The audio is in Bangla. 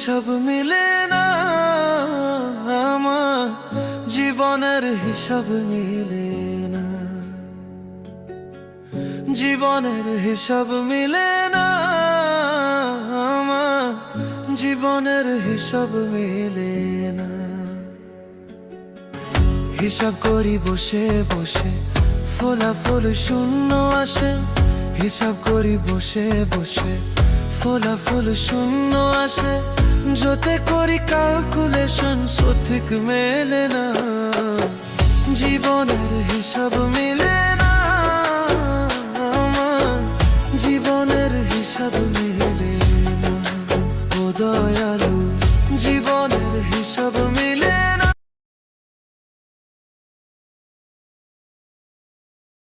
হিসাব মিলে না, আমার জীবনের হিসাব মিলে না, জীবনের হিসাব মিলে না, আমার জীবনের হিসাব মিলে না। হিসাব করি বসে বসে, ফলাফল শূন্য আসে। হিসাব করি বসে বসে, ফলাফল শূন্য আসে। যতে করি ক্যালকুলেশন সঠিক মেলে না, জীবনের হিসাব মিলে না, আমার জীবনের হিসাব মিলে না। ও দয়ালু, জীবনের হিসাব